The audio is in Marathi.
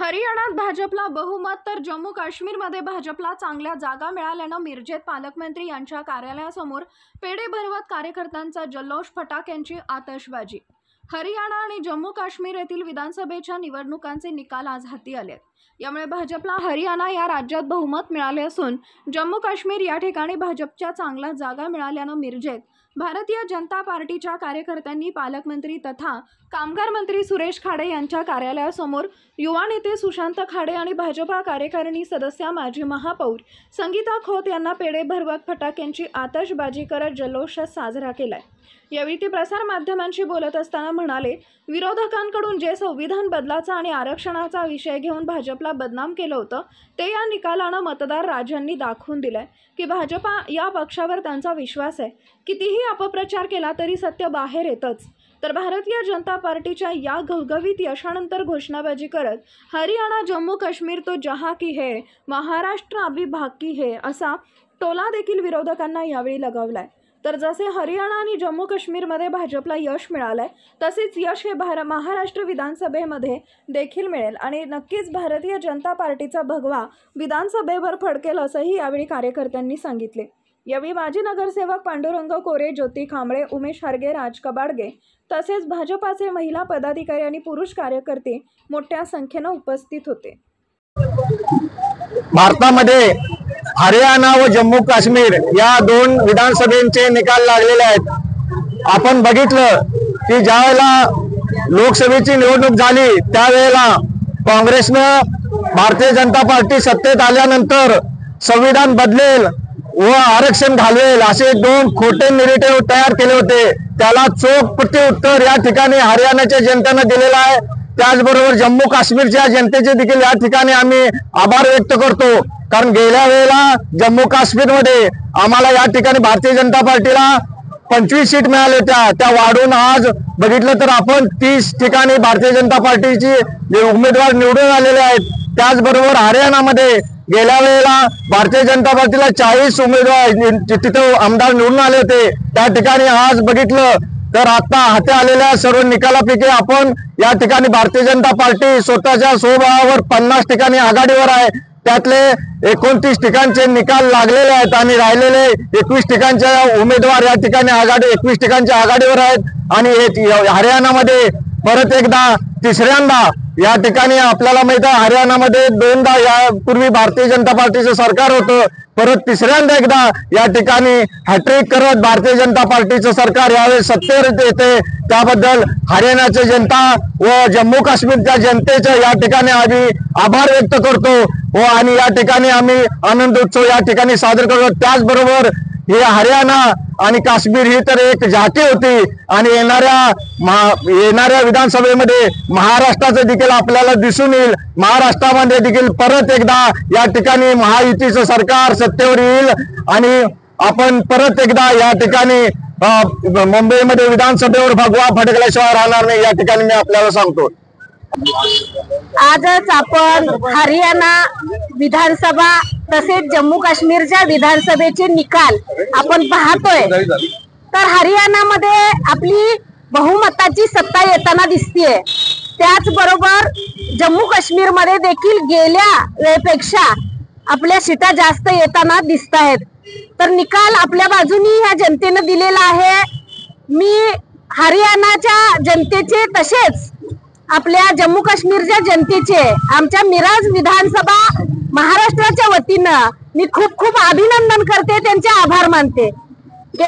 हरियाणात भाजपला बहुमत तर जम्मू काश्मीरमध्ये भाजपला चांगल्या जागा मिळाल्यानं मिरजेत पालकमंत्री यांच्या कार्यालयासमोर पेढे भरवत कार्यकर्त्यांचा जल्लोष, फटाक्यांची आतषबाजी। हरियाणा आणि जम्मू काश्मीर येथील विधानसभेच्या निवडणुकांचे निकाल आज हाती आले। यामुळे भाजपला हरियाणा या राज्यात बहुमत मिळाले असून जम्मू काश्मीर या ठिकाणी भाजपच्या चांगल्या जागा मिळाल्यानं मिरजेत भारतीय जनता पार्टीच्या कार्यकर्त्यांनी पालकमंत्री तथा कामगार मंत्री सुरेश खाडे यांच्या कार्यालयासमोर युवा नेते सुशांत खाडे आणि भाजपा कार्यकारिणी सदस्य माजी महापौर संगीता खोत यांना पेढे भरवत फटाक्यांची आतषबाजी करत जल्लोष साजरा केलाय। यावेळी ते प्रसार माध्यमांशी बोलत असताना म्हणाले, विरोधकांकडून जे संविधान बदलाचा आणि आरक्षणाचा विषय घेऊन भाजपला बदनाम केलं होतं ते या निकालानं मतदार राजांनी दाखवून दिलंय की भाजपा या पक्षावर त्यांचा विश्वास आहे। कितीही अपप्रचार केला तरी सत्य बाहेर येतच। तर भारतीय जनता पार्टीच्या या घवघवीत यशानंतर घोषणाबाजी करत हरियाणा जम्मू काश्मीर तो जहां की है, महाराष्ट्र अभी बाकी है असा टोला देखील विरोधकांना यावेळी लगावलाय। तर जसे हरियाणा आणि जम्मू काश्मीरमध्ये भाजपला यश मिळालंय तसेच यश हे महाराष्ट्र विधानसभेमध्ये देखील मिळेल आणि नक्कीच भारतीय जनता पार्टीचा भगवा विधानसभेवर फडकेल असंही यावेळी कार्यकर्त्यांनी सांगितले। यावेळी माजी नगरसेवक पांडुरंग कोरे, ज्योती खांबळे, उमेश हरगे, राज कबाडगे तसेच भाजपाचे महिला पदाधिकारी आणि पुरुष कार्यकर्ते मोठ्या संख्येने उपस्थित होते। भारतामध्ये हरियाणा व जम्मू काश्मीर या दोन विधानसभेचे निकाल लागलेले आहेत। आपण बघितलं की ज्यावेळेला लोकसभेची निवडणूक झाली त्यावेळेला काँग्रेसनं भारतीय जनता पार्टी सत्तेत आल्यानंतर संविधान बदलेल व आरक्षण घालवेल असे दोन खोटे नेरेटिव्ह तयार केले होते। त्याला चोख प्रत्युत्तर या ठिकाणी हरियाणाच्या जनतेने दिलेलं आहे। त्याचबरोबर जम्मू काश्मीरच्या जनतेचे देखील या ठिकाणी आम्ही आभार व्यक्त करतो, कारण गेल्या वेळेला जम्मू काश्मीरमध्ये आम्हाला या ठिकाणी भारतीय जनता पार्टीला 25 सीट मिळाल्या होत्या, त्या वाढून आज बघितलं तर आपण 30 ठिकाणी भारतीय जनता पार्टीचे उमेदवार निवडून आलेले आहेत। त्याचबरोबर हरियाणामध्ये गेल्या वेळेला भारतीय जनता पार्टीला 40 उमेदवार तिथे आमदार निवडून आले होते। त्या ठिकाणी आज बघितलं तर आता हाती आलेल्या सर्व निकालापैकी आपण या ठिकाणी भारतीय जनता पार्टी स्वतःच्या स्वबळावर 50 ठिकाणी आघाडीवर आहे। त्यातले 29 ठिकाणचे निकाल लागलेले आहेत आणि राहिलेले 21 ठिकाणचे उमेदवार या ठिकाणी 21 ठिकाणच्या आघाडीवर आहेत। आणि हरियाणामध्ये परत एकदा तिसऱ्यांदा या ठिकाणी आपल्याला माहित आहे हरियाणामध्ये दोनदा यापूर्वी भारतीय जनता पार्टीचं सरकार होतं, परत तिसऱ्यांदा एकदा या ठिकाणी हॅट्रिक करत भारतीय जनता पार्टीचं सरकार यावेळी सत्तेवर येते। त्याबद्दल हरियाणाची जनता व जम्मू काश्मीरच्या जनतेचे या ठिकाणी आम्ही आभार व्यक्त करतो व आणि या ठिकाणी आम्ही आनंद उत्सव या ठिकाणी साजरा करतो। त्याचबरोबर हे हरियाणा आणि काश्मीर ही तर एक जाती होती आणि येणाऱ्या विधानसभेमध्ये महाराष्ट्राचं देखील आपल्याला दिसून येईल। महाराष्ट्रामध्ये देखील परत एकदा या ठिकाणी महायुतीचं सरकार सत्तेवर येईल आणि आपण परत एकदा या ठिकाणी मुंबईमध्ये विधानसभेवर भगवा फडकल्याशिवाय राहणार नाही, या ठिकाणी मी आपल्याला सांगतो। आजच आपण हरियाणा विधानसभा तसेच जम्मू काश्मीरच्या विधानसभेचे निकाल आपण पाहतोय, तर हरियाणामध्ये आपली बहुमताची सत्ता येताना दिसतेय। त्याचबरोबर जम्मू काश्मीर मध्ये देखील गेल्या वेळेपेक्षा आपल्या सीटा जास्त येताना दिसत आहेत। तर निकाल आपल्या बाजूनी ह्या जनतेने दिलेला आहे। मी हरियाणाच्या जनतेचे तसेच आपल्या जम्मू काश्मीरच्या जनतेचे आमच्या मिरज विधानसभा महाराष्ट्राच्या वतीनं मी खूप खूप अभिनंदन करते, त्यांचे आभार मानते।